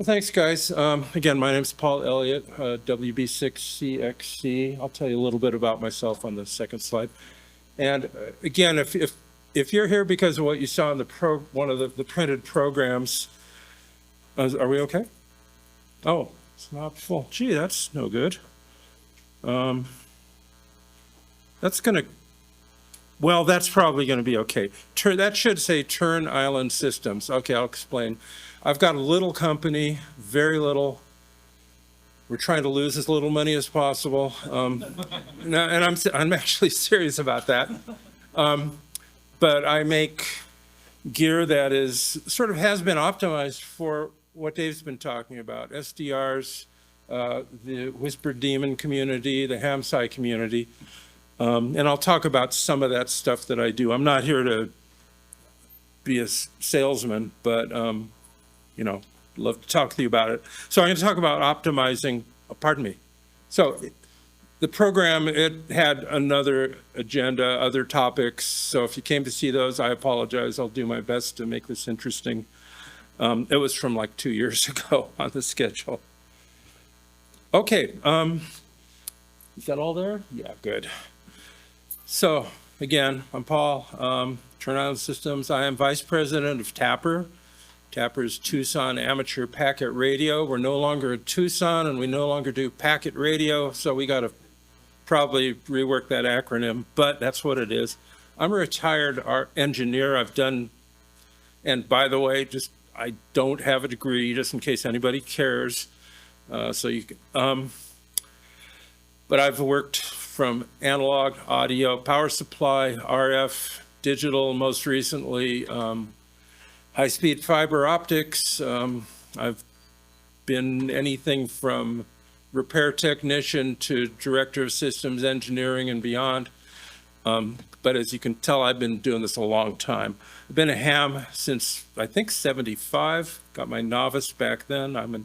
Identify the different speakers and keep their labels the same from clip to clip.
Speaker 1: Well, thanks, guys. Again, my name's Paul Elliot, WB6CXC. I'll tell you a little bit about myself on the second slide. And again, if you're here because of what you saw in the one of the printed programs, are we okay? Oh, it's not full. Gee, that's no good. That's probably gonna be okay. That should say Turn Island Systems. Okay, I'll explain. I've got a little company, very little. We're trying to lose as little money as possible. And I'm actually serious about that. But I make gear that is sort of has been optimized for what Dave's been talking about, SDRs, the Whisper Daemon community, the Hamsci community. And I'll talk about some of that stuff that I do. I'm not here to be a salesman, but you know, love to talk to you about it. So I'm going to talk about optimizing, pardon me. So the program, it had another agenda, other topics. So if you came to see those, I apologize. I'll do my best to make this interesting. It was from like 2 years ago on the schedule. Okay, is that all there? Yeah, good. So again, I'm Paul, Turn Island Systems. I am Vice President of Tapper. Tapper's Tucson Amateur Packet Radio. We're no longer at Tucson and we no longer do packet radio, so we got to probably rework that acronym, but that's what it is. I'm a retired engineer. I've done, and by the way, I don't have a degree, just in case anybody cares. But I've worked from analog, audio, power supply, RF, digital, most recently, high-speed fiber optics. I've been anything from repair technician to director of systems engineering and beyond. But as you can tell, I've been doing this a long time. I've been a ham since, I think, 75. Got my novice back then.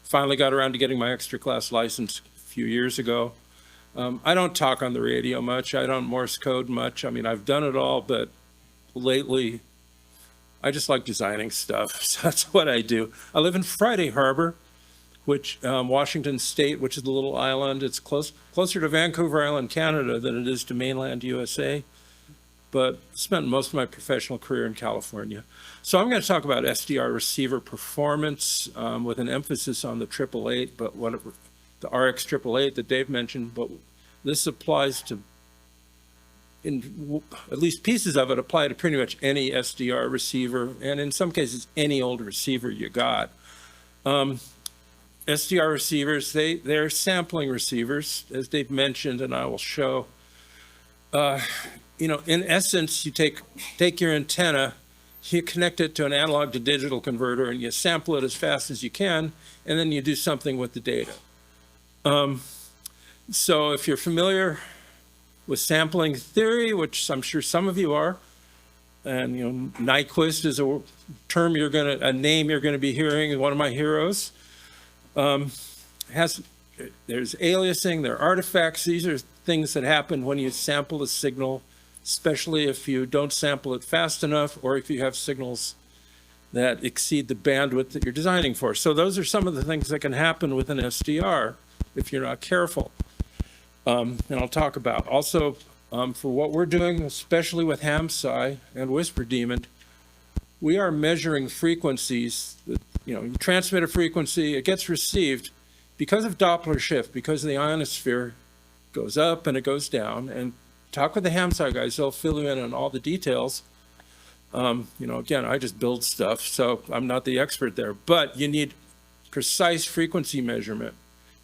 Speaker 1: Finally got around to getting my extra class license a few years ago. I don't talk on the radio much. I don't Morse code much. I mean, I've done it all, but lately, I just like designing stuff, so that's what I do. I live in Friday Harbor, which Washington State, which is a little island. It's closer to Vancouver Island, Canada, than it is to mainland USA. But spent most of my professional career in California. So I'm going to talk about SDR receiver performance with an emphasis on the 888, but whatever the RX 888 that Dave mentioned. But this applies to, at least pieces of it apply to pretty much any SDR receiver, and in some cases, any old receiver you got. SDR receivers, they're sampling receivers, as Dave mentioned, and I will show. You know, in essence, you take your antenna, you connect it to an analog to digital converter, and you sample it as fast as you can, and then you do something with the data. So if you're familiar with sampling theory, which I'm sure some of you are, and you know, Nyquist is a term a name you're gonna be hearing, one of my heroes. There's aliasing, there are artifacts. These are things that happen when you sample a signal, especially if you don't sample it fast enough or if you have signals that exceed the bandwidth that you're designing for. So those are some of the things that can happen with an SDR if you're not careful. And I'll talk about also for what we're doing, especially with Hamsci and Whisper Daemon, we are measuring frequencies. You know, you transmit a frequency, it gets received because of Doppler shift, because the ionosphere goes up and it goes down. And talk with the Hamsci guys; they'll fill you in on all the details. You know, again, I just build stuff, so I'm not the expert there. But you need precise frequency measurement.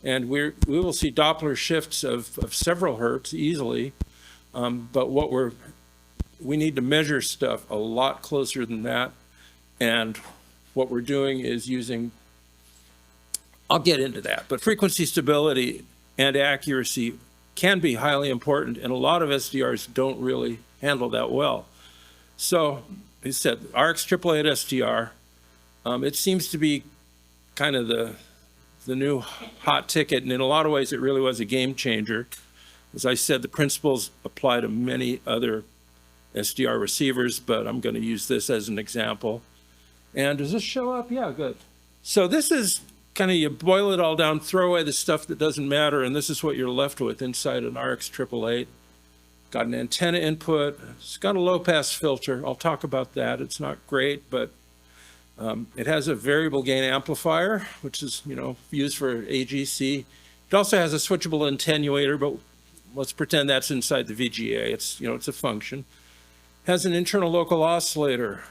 Speaker 1: And we will see Doppler shifts of several hertz easily, but we need to measure stuff a lot closer than that. And what we're doing is using, I'll get into that, but frequency stability and accuracy can be highly important, and a lot of SDRs don't really handle that well. So, he said, RX 888 SDR, it seems to be kind of the new hot ticket, and in a lot of ways it really was a game changer. As I said, the principles apply to many other SDR receivers, but I'm going to use this as an example. And does this show up? Yeah, good. So this is kind of, you boil it all down, throw away the stuff that doesn't matter, and this is what you're left with inside an RX 888. Got an antenna input. It's got a low-pass filter. I'll talk about that. It's not great, but it has a variable gain amplifier, which is, used for AGC. It also has a switchable attenuator, but let's pretend that's inside the VGA. It's, it's a function. It has an internal local oscillator.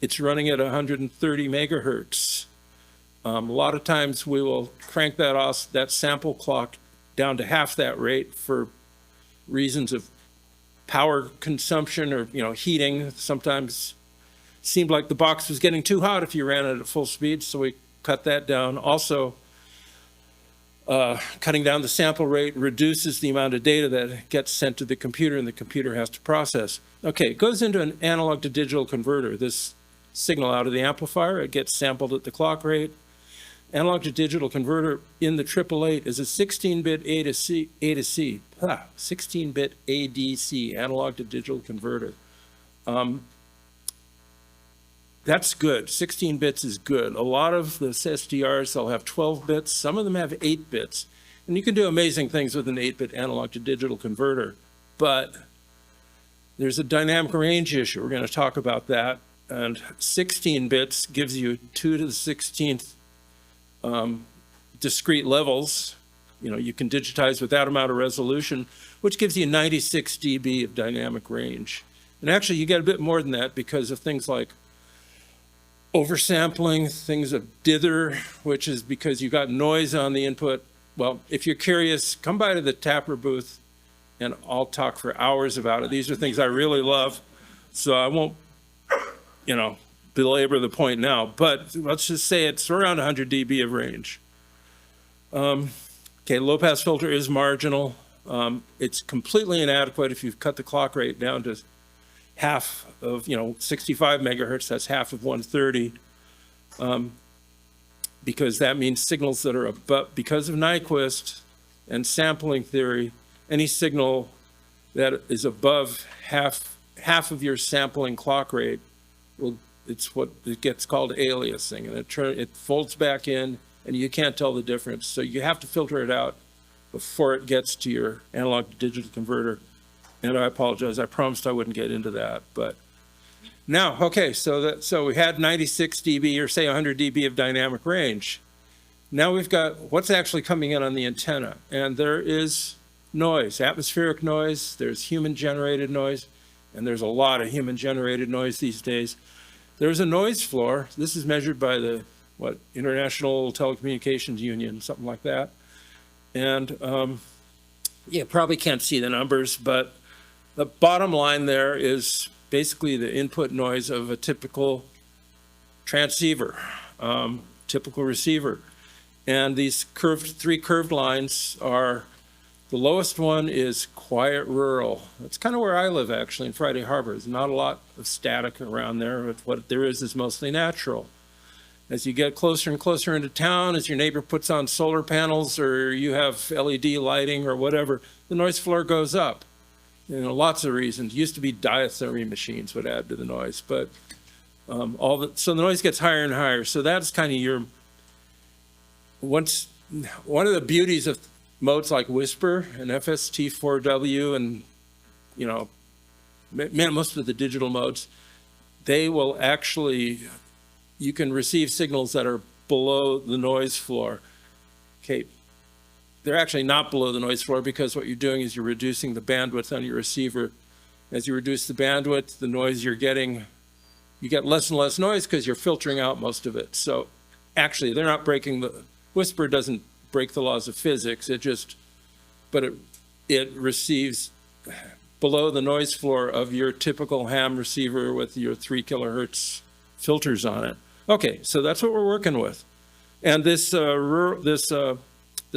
Speaker 1: It's running at 130 megahertz. A lot of times we will crank that sample clock down to half that rate for reasons of power consumption or, heating. Sometimes it seemed like the box was getting too hot if you ran it at full speed, so we cut that down. Also, cutting down the sample rate reduces the amount of data that gets sent to the computer and the computer has to process. Okay, it goes into an analog to digital converter. This signal out of the amplifier, it gets sampled at the clock rate. Analog to digital converter in the 888 is a 16-bit A to C, 16-bit ADC, analog to digital converter. That's good. 16 bits is good. A lot of the SDRs, they'll have 12 bits. Some of them have 8 bits. And you can do amazing things with an 8-bit analog to digital converter. But there's a dynamic range issue. We're going to talk about that. And 16 bits gives you 2 to the 16th discrete levels. You can digitize with that amount of resolution, which gives you 96 dB of dynamic range. And actually, you get a bit more than that because of things like oversampling, things of dither, which is because you got noise on the input. Well, if you're curious, come by to the Tapper booth and I'll talk for hours about it. These are things I really love, so I won't, belabor the point now, but let's just say it's around 100 dB of range. Okay, low pass filter is marginal. It's completely inadequate if you've cut the clock rate down to half of, 65 megahertz, that's half of 130, because that means signals that are above, because of Nyquist and sampling theory, any signal that is above half of your sampling clock rate it's what it gets called aliasing, and it folds back in and you can't tell the difference. So you have to filter it out before it gets to your analog to digital converter. And I apologize, I promised I wouldn't get into that, but now, okay, so we had 96 dB or say 100 dB of dynamic range. Now we've got what's actually coming in on the antenna, and there is noise, atmospheric noise, there's human generated noise, and there's a lot of human generated noise these days. There's a noise floor. This is measured by the, International Telecommunications Union, something like that. And you probably can't see the numbers, but the bottom line there is basically the input noise of a typical transceiver, typical receiver. And these three curved lines are, the lowest one is quiet rural. That's kind of where I live, actually, in Friday Harbor. There's not a lot of static around there, but what there is mostly natural. As you get closer and closer into town, as your neighbor puts on solar panels or you have LED lighting or whatever, the noise floor goes up. Lots of reasons. Used to be diathermy machines would add to the noise, but so the noise gets higher and higher. So that's kind of one of the beauties of modes like Whisper and FST4W and, most of the digital modes, they will actually, you can receive signals that are below the noise floor. Okay, they're actually not below the noise floor because what you're doing is you're reducing the bandwidth on your receiver. As you reduce the bandwidth, the noise you're getting, you get less and less noise because you're filtering out most of it. So actually, they're not breaking Whisper doesn't break the laws of physics. But it receives below the noise floor of your typical ham receiver with your 3 kilohertz filters on it. Okay, so that's what we're working with. And the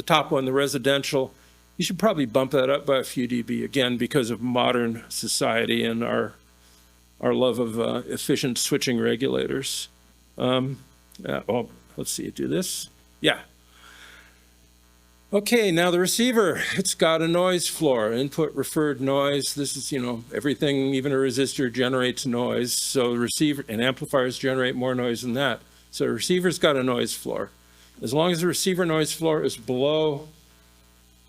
Speaker 1: top one, the residential, you should probably bump that up by a few dB, again, because of modern society and our love of efficient switching regulators. Let's see, do this. Yeah. Okay, now the receiver, it's got a noise floor, input referred noise. This is, everything, even a resistor generates noise. So the receiver and amplifiers generate more noise than that. So a receiver's got a noise floor. As long as the receiver noise floor is below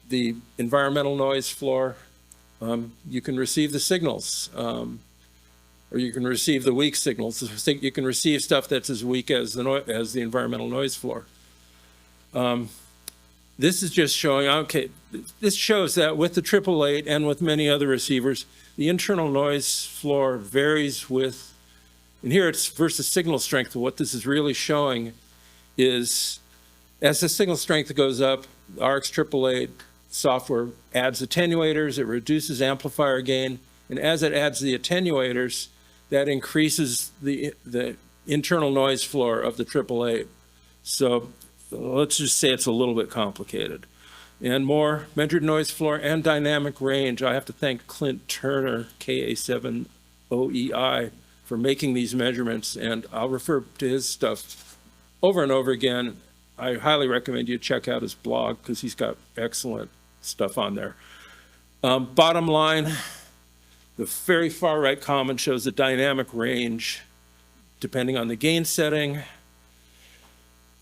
Speaker 1: the environmental noise floor, you can receive the signals, or you can receive the weak signals. You can receive stuff that's as weak as the environmental noise floor. This is just showing, okay, this shows that with the 888 and with many other receivers, the internal noise floor varies with, and here it's versus signal strength. What this is really showing is as the signal strength goes up, the RX888 software adds attenuators, it reduces amplifier gain, and as it adds the attenuators, that increases the internal noise floor of the 888. So let's just say it's a little bit complicated. And more measured noise floor and dynamic range. I have to thank Clint Turner, KA7OEI, for making these measurements, and I'll refer to his stuff over and over again. I highly recommend you check out his blog because he's got excellent stuff on there. Bottom line, the very far right comment shows the dynamic range depending on the gain setting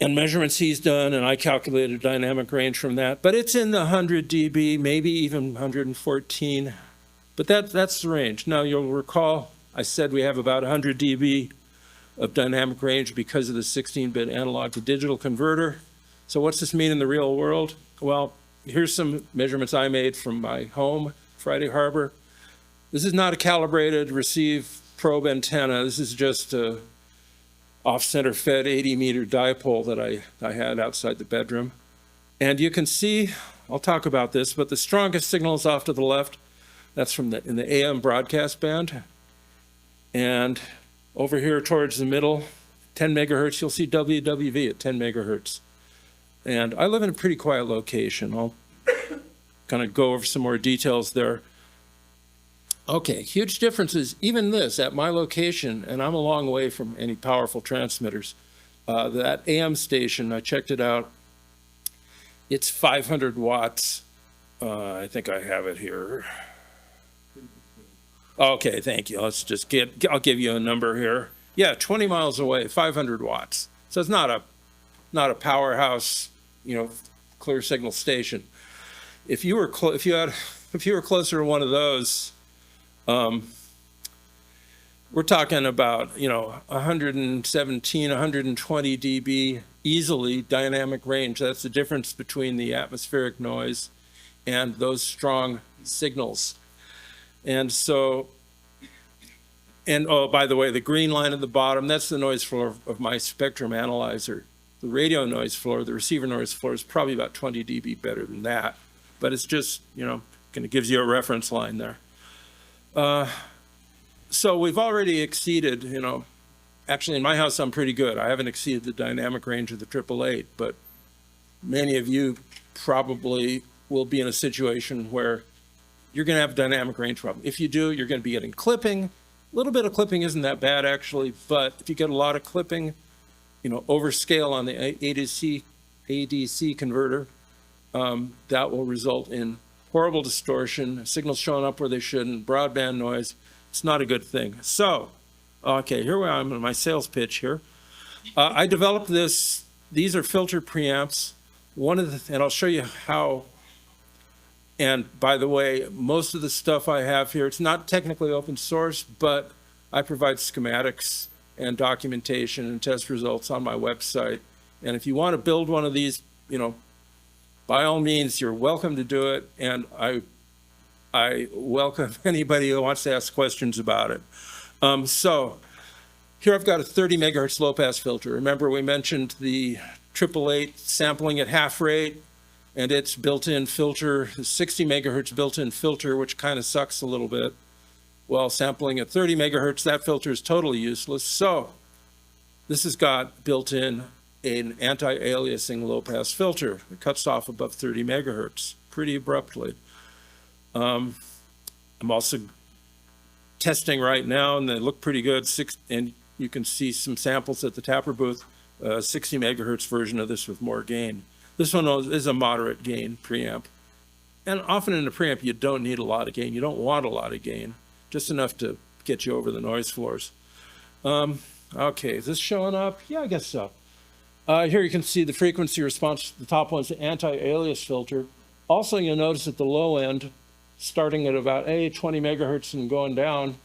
Speaker 1: and measurements he's done, and I calculated dynamic range from that. But it's in the 100 dB, maybe even 114. But that's the range. Now, you'll recall I said we have about 100 dB of dynamic range because of the 16-bit analog to digital converter. So what's this mean in the real world? Well, here's some measurements I made from my home, Friday Harbor. This is not a calibrated receive probe antenna. This is just a off-center fed 80-meter dipole that I had outside the bedroom. And you can see, I'll talk about this, but the strongest signal is off to the left. That's from in the AM broadcast band. And over here towards the middle, 10 megahertz, you'll see WWV at 10 megahertz. And I live in a pretty quiet location. I'll kind of go over some more details there. Okay, huge differences, even this, at my location, and I'm a long way from any powerful transmitters. That AM station, I checked it out, it's 500 watts. I think I have it here. Okay, thank you. Let's just I'll give you a number here. Yeah, 20 miles away, 500 watts. So it's not a powerhouse, clear signal station. If you were closer to one of those, we're talking about 117, 120 dB easily dynamic range. That's the difference between the atmospheric noise and those strong signals. And so, oh, by the way, the green line at the bottom, that's the noise floor of my spectrum analyzer. The radio noise floor, the receiver noise floor is probably about 20 dB better than that. But it's just, kind of gives you a reference line there. So we've already exceeded, actually in my house I'm pretty good. I haven't exceeded the dynamic range of the 888, but many of you probably will be in a situation where you're going to have a dynamic range problem. If you do, you're going to be getting clipping. A little bit of clipping isn't that bad actually, but if you get a lot of clipping, overscale on the ADC converter, that will result in horrible distortion, signals showing up where they shouldn't, broadband noise. It's not a good thing. So, okay, here I am in my sales pitch here. I developed this. These are filter preamps. And I'll show you how. And by the way, most of the stuff I have here, it's not technically open source, but I provide schematics and documentation and test results on my website. And if you want to build one of these, by all means, you're welcome to do it. And I welcome anybody who wants to ask questions about it. So here I've got a 30 megahertz low pass filter. Remember we mentioned the 888 sampling at half rate and its built-in filter, 60 megahertz built-in filter, which kind of sucks a little bit. Well, sampling at 30 megahertz, that filter is totally useless. So this has got built-in an anti-aliasing low pass filter. It cuts off above 30 megahertz pretty abruptly. I'm also testing right now, and they look pretty good. And you can see some samples at the Tapper booth, 60 megahertz version of this with more gain. This one is a moderate gain preamp. And often in a preamp, you don't need a lot of gain. You don't want a lot of gain, just enough to get you over the noise floors. Okay, is this showing up? Yeah, I guess so. Here you can see the frequency response. The top one's the anti-alias filter. Also, you'll notice at the low end, starting at about 20 megahertz and going down,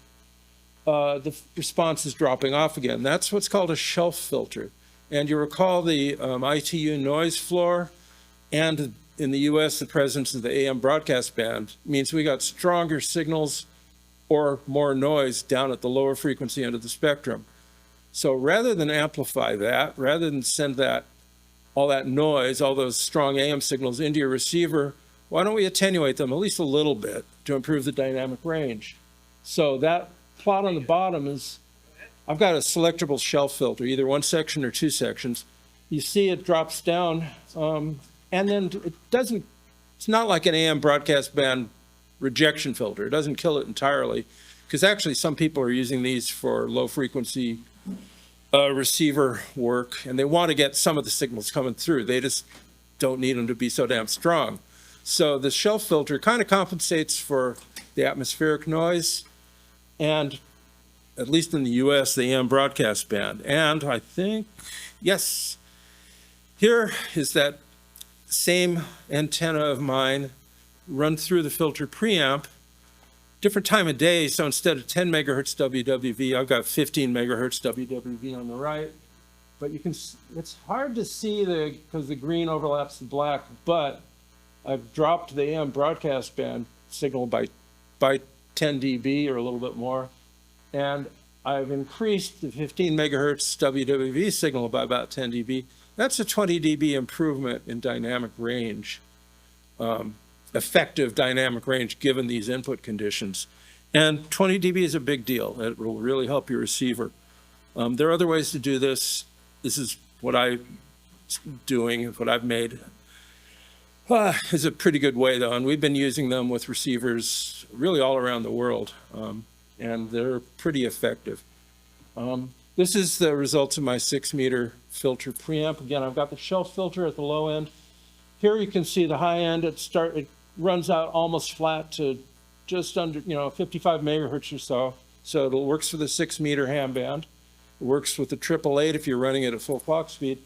Speaker 1: the response is dropping off again. That's what's called a shelf filter. And you recall the ITU noise floor, and in the US, the presence of the AM broadcast band means we got stronger signals or more noise down at the lower frequency end of the spectrum. So rather than amplify that, rather than send all that noise, all those strong AM signals into your receiver, why don't we attenuate them at least a little bit to improve the dynamic range? So that plot on the bottom is, I've got a selectable shelf filter, either one section or two sections. You see it drops down, and then it's not like an AM broadcast band rejection filter. It doesn't kill it entirely, because actually some people are using these for low frequency receiver work, and they want to get some of the signals coming through. They just don't need them to be so damn strong. So the shelf filter kind of compensates for the atmospheric noise, and at least in the US, the AM broadcast band. And I think, yes, here is that same antenna of mine run through the filter preamp, different time of day. So instead of 10 megahertz WWV, I've got 15 megahertz WWV on the right. But you can, it's hard to see because the green overlaps the black, but I've dropped the AM broadcast band signal by 10 dB or a little bit more. And I've increased the 15 megahertz WWV signal by about 10 dB. That's a 20 dB improvement in dynamic range, effective dynamic range given these input conditions. And 20 dB is a big deal. It will really help your receiver. There are other ways to do this. This is what I'm doing, what I've made. Is a pretty good way though, and we've been using them with receivers really all around the world. And they're pretty effective. This is the results of my 6-meter filter preamp. Again, I've got the shelf filter at the low end. Here you can see the high end. It runs out almost flat to just under 55 megahertz or so. So it works for the 6-meter ham band. It works with the 888 if you're running it at full clock speed.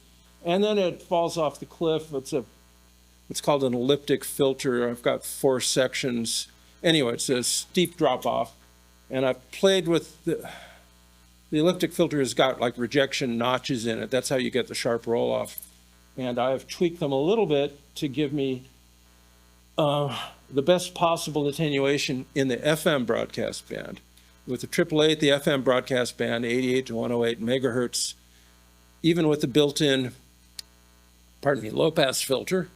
Speaker 1: And then it falls off the cliff. It's called an elliptic filter. I've got 4 sections. Anyway, it's a steep drop off. And I've played with the elliptic filter has got like rejection notches in it. That's how you get the sharp roll off. And I've tweaked them a little bit to give me the best possible attenuation in the FM broadcast band. With the 888, the FM broadcast band, 88 to 108 megahertz, even with the built-in, low pass filter,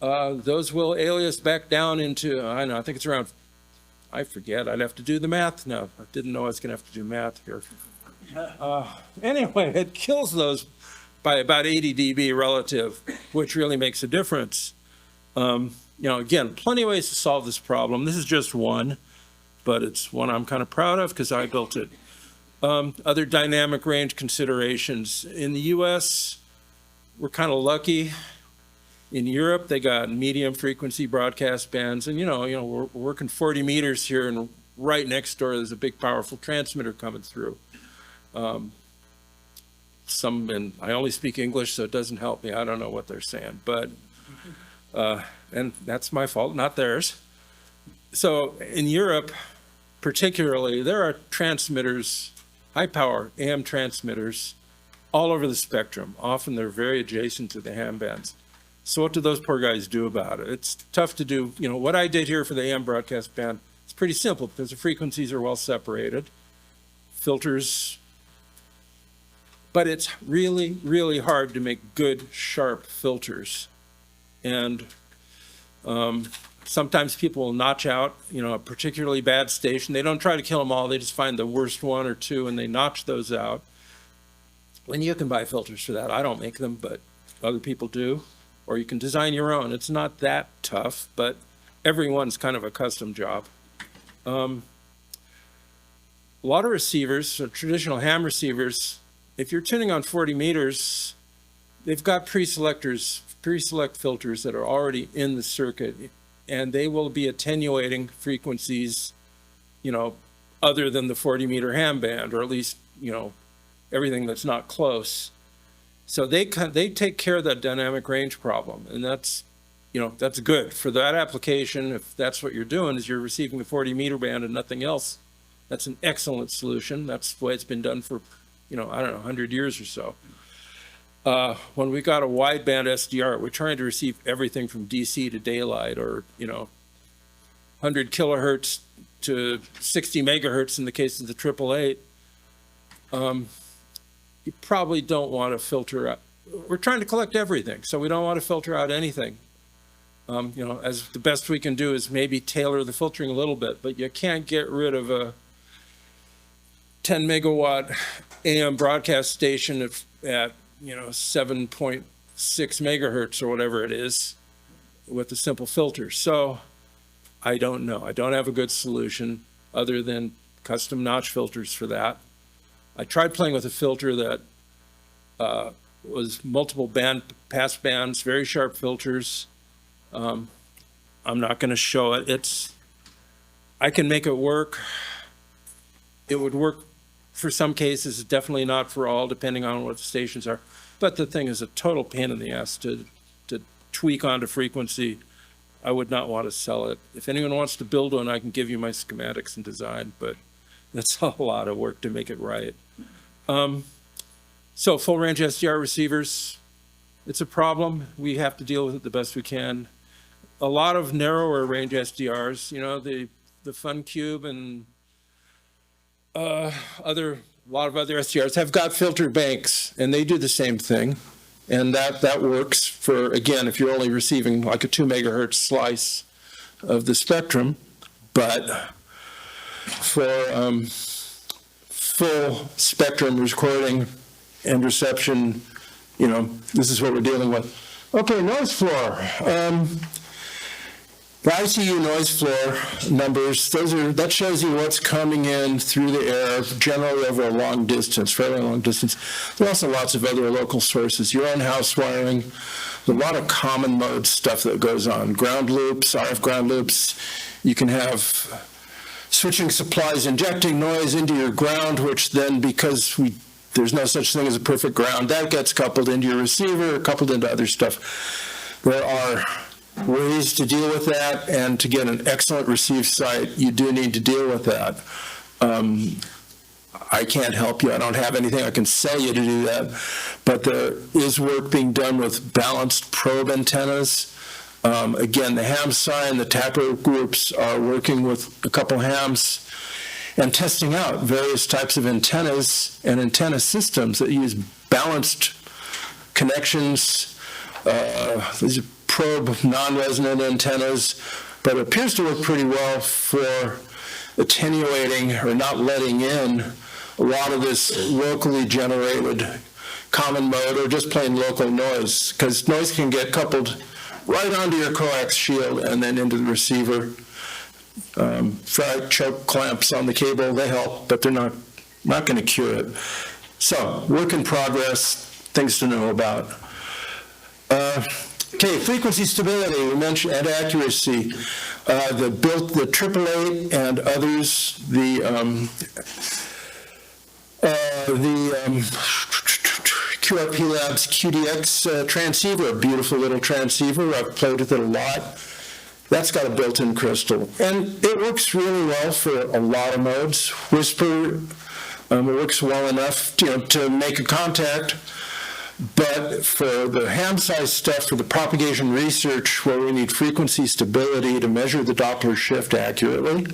Speaker 1: those will alias back down into, I don't know, I think it's around, I forget, I'd have to do the math now. I didn't know I was going to have to do math here. Anyway, it kills those by about 80 dB relative, which really makes a difference. Again, plenty of ways to solve this problem. This is just one, but it's one I'm kind of proud of because I built it. Other dynamic range considerations. In the US, we're kind of lucky. In Europe, they got medium frequency broadcast bands, and we're working 40 meters here, and right next door there's a big powerful transmitter coming through. And I only speak English, so it doesn't help me. I don't know what they're saying, but and that's my fault, not theirs. So in Europe, particularly, there are transmitters, high power AM transmitters, all over the spectrum. Often they're very adjacent to the ham bands. So what do those poor guys do about it? It's tough to do. What I did here for the AM broadcast band, it's pretty simple because the frequencies are well separated. Filters, but it's really, really hard to make good, sharp filters. And sometimes people will notch out, a particularly bad station. They don't try to kill them all. They just find the worst one or two and they notch those out. And you can buy filters for that. I don't make them, but other people do. Or you can design your own. It's not that tough, but everyone's kind of a custom job. A lot of receivers, so traditional ham receivers, if you're tuning on 40 meters, they've got pre-select filters that are already in the circuit, and they will be attenuating frequencies, other than the 40-meter ham band, or at least, everything that's not close. So they take care of that dynamic range problem, and that's, you know, that's good for that application. If that's what you're doing, is you're receiving the 40 meter band and nothing else, that's an excellent solution. That's the way it's been done for, you know, I don't know, 100 years or so. When we got a wideband SDR, we're trying to receive everything from DC to daylight, or, you know, 100 kilohertz to 60 megahertz in the case of the 888. You probably don't want to filter out. We're trying to collect everything, so we don't want to filter out anything. You know, as the best we can do is maybe tailor the filtering a little bit, but you can't get rid of a 10 megawatt AM broadcast station at you know, 7.6 megahertz or whatever it is with a simple filter. So I don't know. I don't have a good solution other than custom notch filters for that. I tried playing with a filter that was multiple band pass bands, very sharp filters. I'm not going to show it. I can make it work. It would work for some cases, definitely not for all, depending on what the stations are. But the thing is a total pain in the ass to tweak onto frequency. I would not want to sell it. If anyone wants to build one, I can give you my schematics and design, but that's a lot of work to make it right. So full range SDR receivers, it's a problem. We have to deal with it the best we can. A lot of narrower range SDRs, you know, the FunCube and a lot of other SDRs have got filter banks, and they do the same thing. And that works for, again, if you're only receiving like a 2 megahertz slice of the spectrum. But for full spectrum recording and reception, you know, this is what we're dealing with. Okay, noise floor. The ICU noise floor numbers, that shows you what's coming in through the air, generally over a long distance, fairly long distance. There are also lots of other local sources. Your own house wiring, there's a lot of common mode stuff that goes on. Ground loops, RF ground loops. You can have switching supplies injecting noise into your ground, which then, because there's no such thing as a perfect ground, that gets coupled into your receiver, coupled into other stuff. There are ways to deal with that, and to get an excellent receive site, you do need to deal with that. I can't help you. I don't have anything I can sell you to do that, but there is work being done with balanced probe antennas. Again, the ham sign, the tapper groups are working with a couple hams and testing out various types of antennas and antenna systems that use balanced connections. These are probe non-resonant antennas, but it appears to work pretty well for attenuating or not letting in a lot of this locally generated common mode or just plain local noise, because noise can get coupled right onto your coax shield and then into the receiver. Frag choke clamps on the cable, they help, but they're not going to cure it. So, work in progress, things to know about. Okay, frequency stability, we mentioned, and accuracy. The 888 and others, the QRP Labs QDX transceiver, a beautiful little transceiver. I've played with it a lot. That's got a built-in crystal. And it works really well for a lot of modes. Whisper, it works well enough to make a contact. But for the ham size stuff, for the propagation research, where we need frequency stability to measure the Doppler shift accurately,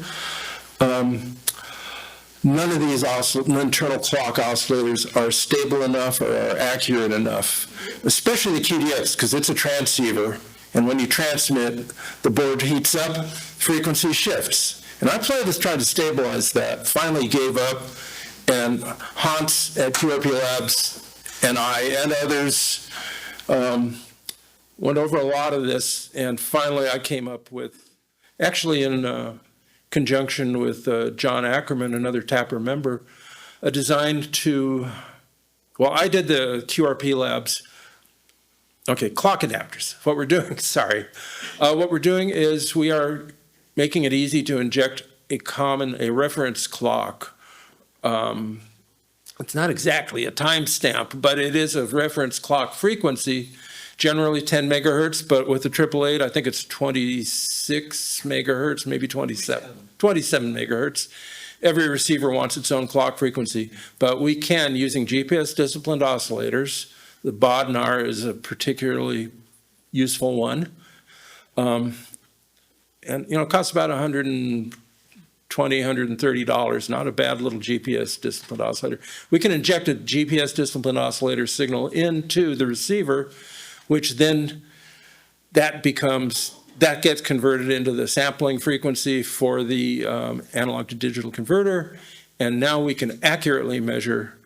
Speaker 1: none of these internal clock oscillators are stable enough or are accurate enough, especially the QDX, because it's a transceiver. And when you transmit, the board heats up, frequency shifts. And I played this trying to stabilize that, finally gave up, and Hans at QRP Labs and I and others went over a lot of this, and finally I came up with, actually in conjunction with John Ackerman, another Tapper member, a design to, well, I did the QRP Labs. Okay, clock adapters. What we're doing, sorry. What we're doing is we are making it easy to inject a reference clock It's not exactly a timestamp, but it is a reference clock frequency, generally 10 megahertz, but with the 888, I think it's 26 megahertz, maybe 27 megahertz. Every receiver wants its own clock frequency, but we can, using GPS-disciplined oscillators, the BOD-NAR is a particularly useful one. And, it costs about $120, $130, not a bad little GPS-disciplined oscillator. We can inject a GPS-disciplined oscillator signal into the receiver, which then that gets converted into the sampling frequency for the analog to digital converter, and now we can accurately measure,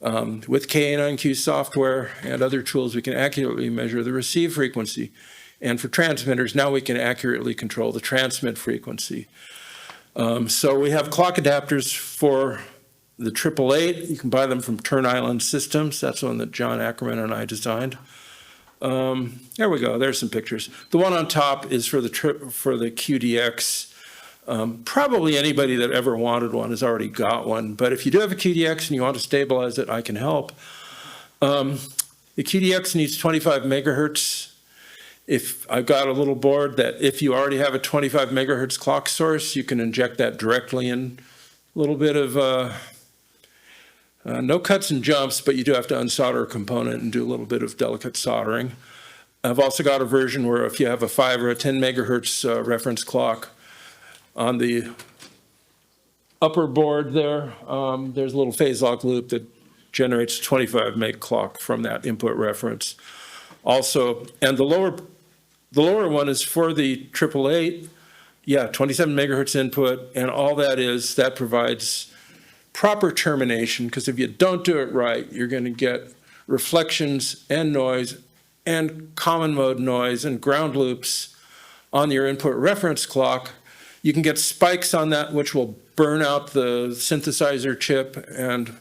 Speaker 1: with K9Q software and other tools, we can accurately measure the receive frequency. And for transmitters, now we can accurately control the transmit frequency. So we have clock adapters for the 888. You can buy them from Turn Island Systems. That's one that John Ackerman and I designed. There we go. There's some pictures. The one on top is for the QDX. Probably anybody that ever wanted one has already got one. But if you do have a QDX and you want to stabilize it, I can help. The QDX needs 25 megahertz. If I've got a little board that if you already have a 25 megahertz clock source, you can inject that directly in. A little bit of no cuts and jumps, but you do have to unsolder a component and do a little bit of delicate soldering. I've also got a version where if you have a 5 or a 10 megahertz reference clock on the upper board there, there's a little phase lock loop that generates a 25 meg clock from that input reference. Also, and the lower one is for the 888. Yeah, 27 megahertz input, and all that provides proper termination, because if you don't do it right, you're going to get reflections and noise and common mode noise and ground loops on your input reference clock. You can get spikes on that, which will burn out the synthesizer chip, and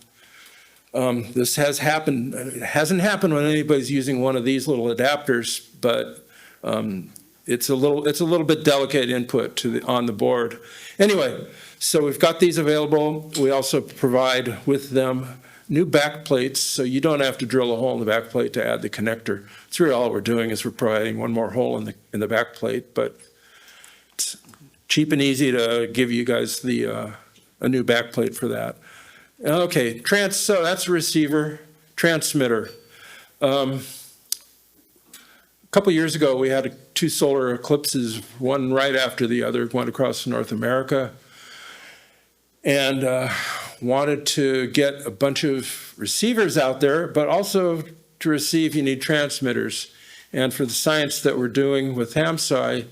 Speaker 1: this has happened. It hasn't happened when anybody's using one of these little adapters, but it's a little bit delicate input on the board. Anyway, so we've got these available. We also provide with them new backplates, so you don't have to drill a hole in the backplate to add the connector. It's really all we're doing is we're providing one more hole in the backplate, but it's cheap and easy to give you guys a new backplate for that. Okay, so that's a receiver, transmitter. A couple years ago, we had 2 solar eclipses, one right after the other, one across North America, and wanted to get a bunch of receivers out there, but also to receive, you need transmitters. And for the science that we're doing with HamSci,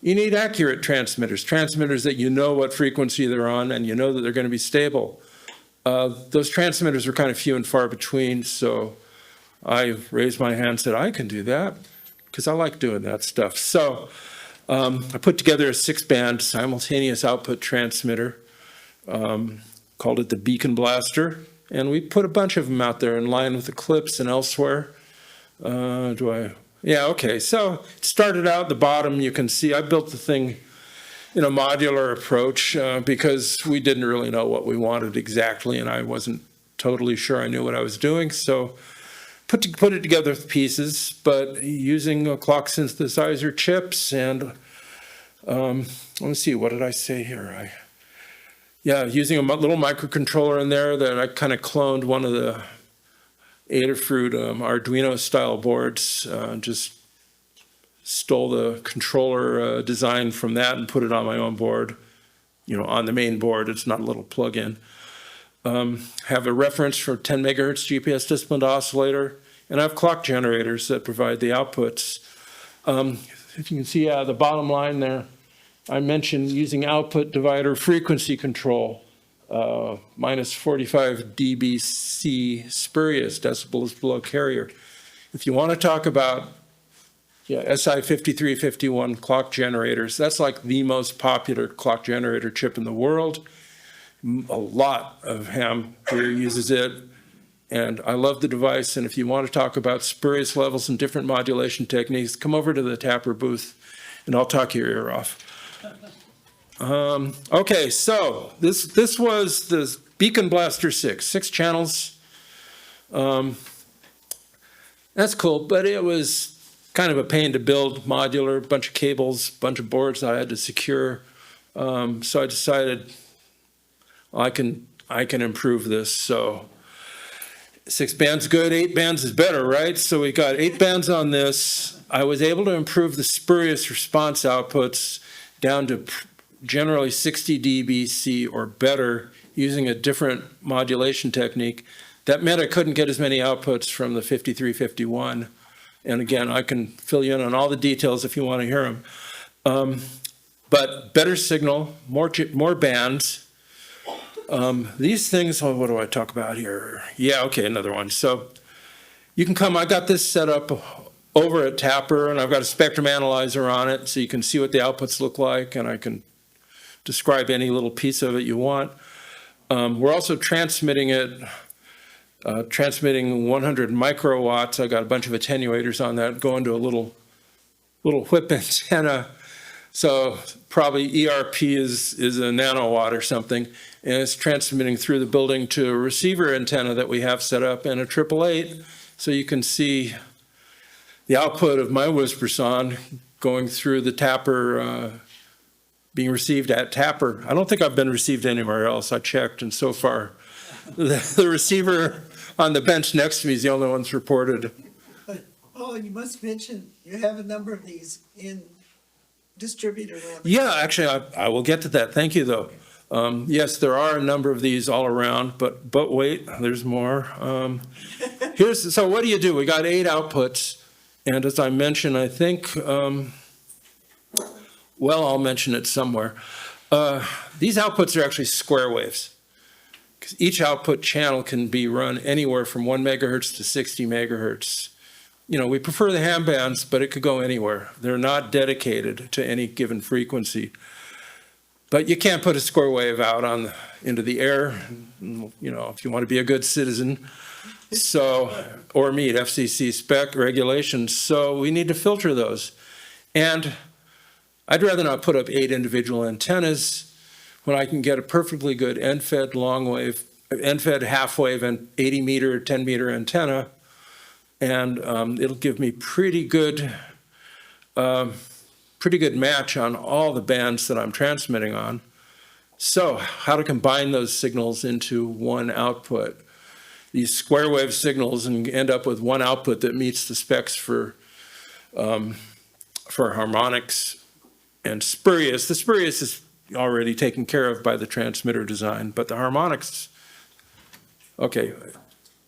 Speaker 1: you need accurate transmitters that you know what frequency they're on and you know that they're going to be stable. Those transmitters are kind of few and far between, so I raised my hand and said, I can do that, because I like doing that stuff. So I put together a 6-band simultaneous output transmitter, called it the Beacon Blaster, and we put a bunch of them out there in line with Eclipse and elsewhere. Yeah, okay, so it started out at the bottom. You can see I built the thing in a modular approach because we didn't really know what we wanted exactly, and I wasn't totally sure I knew what I was doing. So put it together with pieces, but using clock synthesizer chips and let me see, what did I say here? Using a little microcontroller in there that I kind of cloned one of the Adafruit Arduino style boards, just stole the controller design from that and put it on my own board, on the main board. It's not a little plug-in. Have a reference for 10 megahertz GPS disciplined oscillator, and I have clock generators that provide the outputs. If you can see the bottom line there, I mentioned using output divider frequency control, minus 45 dBc spurious, decibels below carrier. If you want to talk about SI 5351 clock generators, that's like the most popular clock generator chip in the world. A lot of ham gear uses it, and I love the device. And if you want to talk about spurious levels and different modulation techniques, come over to the Tapper booth, and I'll talk your ear off. Okay, so this was the Beacon Blaster 6 channels. That's cool, but it was kind of a pain to build, modular, bunch of cables, bunch of boards I had to secure. So I decided I can improve this. So 6 bands good, 8 bands is better, right? So we got 8 bands on this. I was able to improve the spurious response outputs down to generally 60 dBc or better using a different modulation technique. That meant I couldn't get as many outputs from the 5351. And again, I can fill you in on all the details if you want to hear them. But better signal, more bands. These things, oh, what do I talk about here? Yeah, okay, another one. So you can come, I got this set up over at Tapper, and I've got a spectrum analyzer on it, so you can see what the outputs look like, and I can describe any little piece of it you want. We're also transmitting it, transmitting 100 microwatts. I got a bunch of attenuators on that going to a little whip antenna. So probably ERP is a nanowatt or something, and it's transmitting through the building to a receiver antenna that we have set up and a 888. So you can see the output of my Whisper Son going through the Tapper, being received at Tapper. I don't think I've been received anywhere else. I checked, and so far the receiver on the bench next to me is the only one that's reported.
Speaker 2: Oh, you must mention you have a number of these in distributor land.
Speaker 1: Yeah, actually, I will get to that. Thank you, though. Yes, there are a number of these all around, but wait, there's more. So what do? We got 8 outputs, and as I mentioned, I think, well, I'll mention it somewhere. These outputs are actually square waves, because each output channel can be run anywhere from 1 megahertz to 60 megahertz. You know, we prefer the ham bands, but it could go anywhere. They're not dedicated to any given frequency. But you can't put a square wave out into the air, you know, if you want to be a good citizen. So, or meet FCC spec regulations. So we need to filter those. And I'd rather not put up 8 individual antennas when I can get a perfectly good end-fed long wave, end-fed half wave and 80 meter, 10 meter antenna. And it'll give me pretty good match on all the bands that I'm transmitting on. So how to combine those signals into one output. These square wave signals and end up with one output that meets the specs for harmonics and spurious. The spurious is already taken care of by the transmitter design, but the harmonics, okay.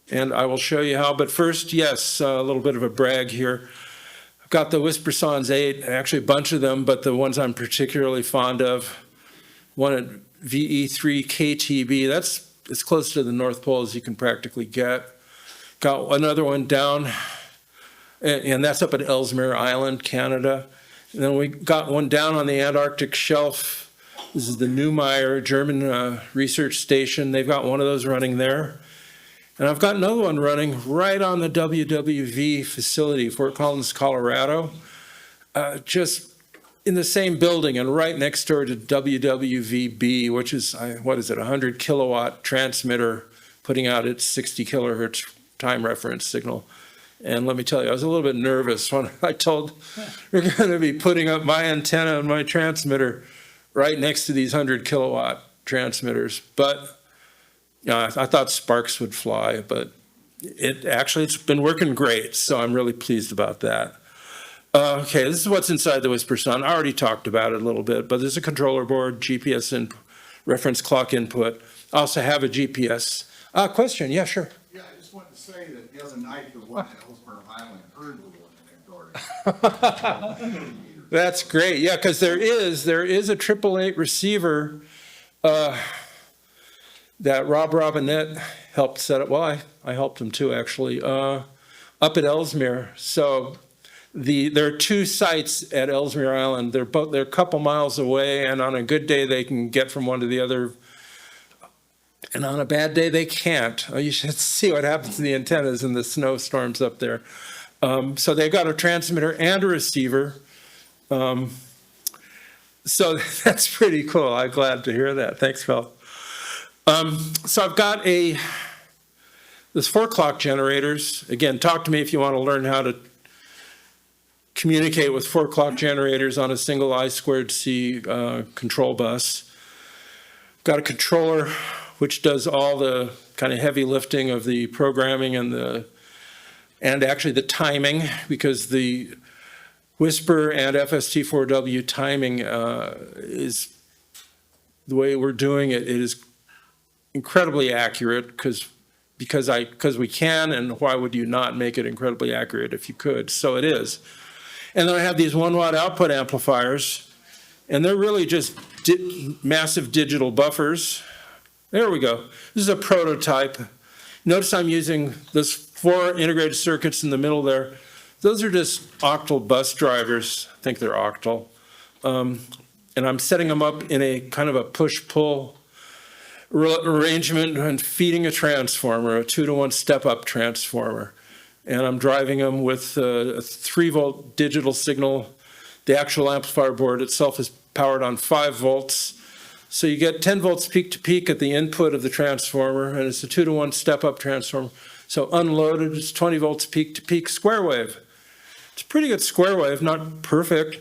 Speaker 1: And I will show you how, but first, yes, a little bit of a brag here. I've got the Whisper Sons 8, actually a bunch of them, but the ones I'm particularly fond of, one at VE3 KTB, that's as close to the North Pole as you can practically get. Got another one down, and that's up at Ellesmere Island, Canada. And then we got one down on the Antarctic shelf. This is the Neumayer German research station. They've got one of those running there. And I've got another one running right on the WWV facility, Fort Collins, Colorado, just in the same building and right next door to WWVB, which is, what is it, 100 kilowatt transmitter putting out its 60 kilohertz time reference signal. And let me tell you, I was a little bit nervous when I told we're going to be putting up my antenna and my transmitter right next to these 100 kilowatt transmitters. But I thought sparks would fly, but it's been working great, so I'm really pleased about that. Okay, this is what's inside the Whisper Son. I already talked about it a little bit, but there's a controller board, GPS and reference clock input. I also have a GPS. Question, yeah, sure.
Speaker 3: Yeah, I just wanted to say that the other night the one at Ellesmere Island heard the one in their garden.
Speaker 1: That's great, yeah, because there is a 888 receiver that Rob Robinette helped set up. Well, I helped him too, actually, up at Ellesmere. So there are 2 sites at Ellesmere Island. They're a couple miles away, and on a good day they can get from one to the other, and on a bad day they can't. You should see what happens to the antennas in the snowstorms up there. So they've got a transmitter and a receiver. So that's pretty cool. I'm glad to hear that. Thanks, Phil. So I've got this 4-clock generators. Again, talk to me if you want to learn how to communicate with 4-clock generators on a single I2C control bus. Got a controller which does all the kind of heavy lifting of the programming and actually the timing, because the Whisper and FST4W timing is the way we're doing it. It is incredibly accurate because we can, and why would you not make it incredibly accurate if you could? So it is. And then I have these 1-watt output amplifiers, and they're really just massive digital buffers. There we go. This is a prototype. Notice I'm using those 4 integrated circuits in the middle there. Those are just octal bus drivers. I think they're octal. And I'm setting them up in a kind of a push-pull arrangement and feeding a transformer, a 2-to-1 step-up transformer. And I'm driving them with a 3-volt digital signal. The actual amplifier board itself is powered on 5 volts. So you get 10 volts peak to peak at the input of the transformer, and it's a 2-to-1 step-up transformer. So unloaded, it's 20 volts peak to peak square wave. It's a pretty good square wave, not perfect.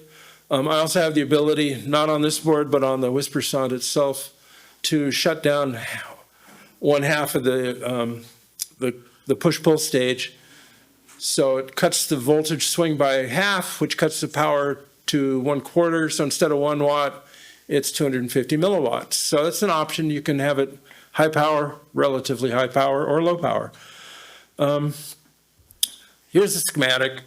Speaker 1: I also have the ability, not on this board, but on the Whisper sound itself, to shut down 1/2 of the push-pull stage. So it cuts the voltage swing by 1/2, which cuts the power to 1/4. So instead of 1 watt, it's 250 milliwatts. So that's an option. You can have it high power, relatively high power, or low power. Here's the schematic.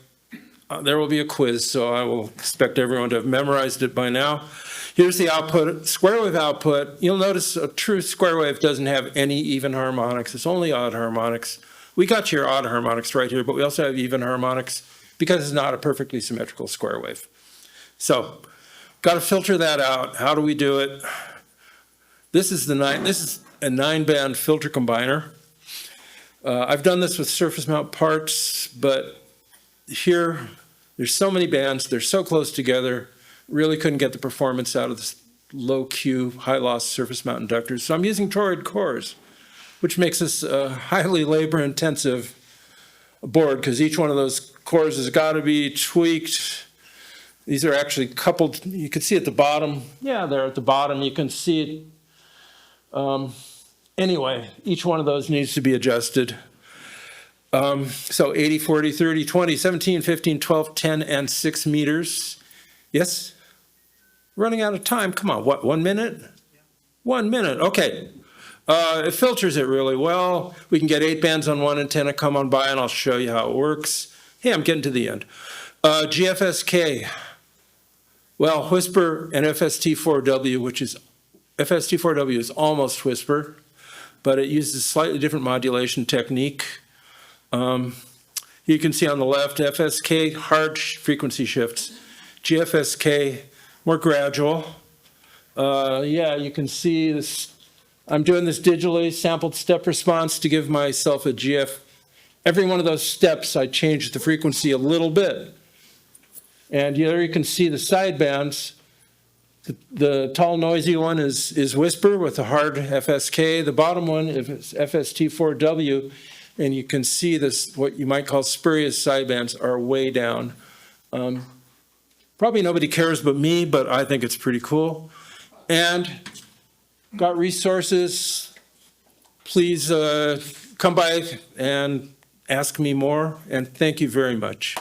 Speaker 1: There will be a quiz, so I will expect everyone to have memorized it by now. Here's the output, square wave output. You'll notice a true square wave doesn't have any even harmonics. It's only odd harmonics. We got your odd harmonics right here, but we also have even harmonics because it's not a perfectly symmetrical square wave. So, got to filter that out. How do we do it? This is a 9-band filter combiner. I've done this with surface mount parts, but here, there's so many bands, they're so close together, really couldn't get the performance out of this low Q, high loss surface mount inductors. So I'm using toroid cores, which makes this a highly labor intensive board because each one of those cores has got to be tweaked. These are actually coupled. You can see at the bottom. Yeah, they're at the bottom. You can see it. Anyway, each one of those needs to be adjusted. So 80, 40, 30, 20, 17, 15, 12, 10, and 6 meters. Yes? Running out of time. Come on, what, 1 minute? 1 minute, okay. It filters it really well. We can get 8 bands on one antenna. Come on by and I'll show you how it works. Hey, I'm getting to the end. GFSK. Well, Whisper and FST4W, which is, FST4W is almost Whisper, but it uses a slightly different modulation technique. You can see on the left, FSK, hard frequency shifts. GFSK, more gradual. Yeah, you can see this. I'm doing this digitally, sampled step response to give myself a GF. Every one of those steps, I change the frequency a little bit. And there you can see the sidebands. The tall, noisy one is Whisper with the hard FSK. The bottom one is FST4W. And you can see this, what you might call spurious sidebands are way down. Probably nobody cares but me, but I think it's pretty cool. And got resources. Please come by and ask me more. And thank you very much.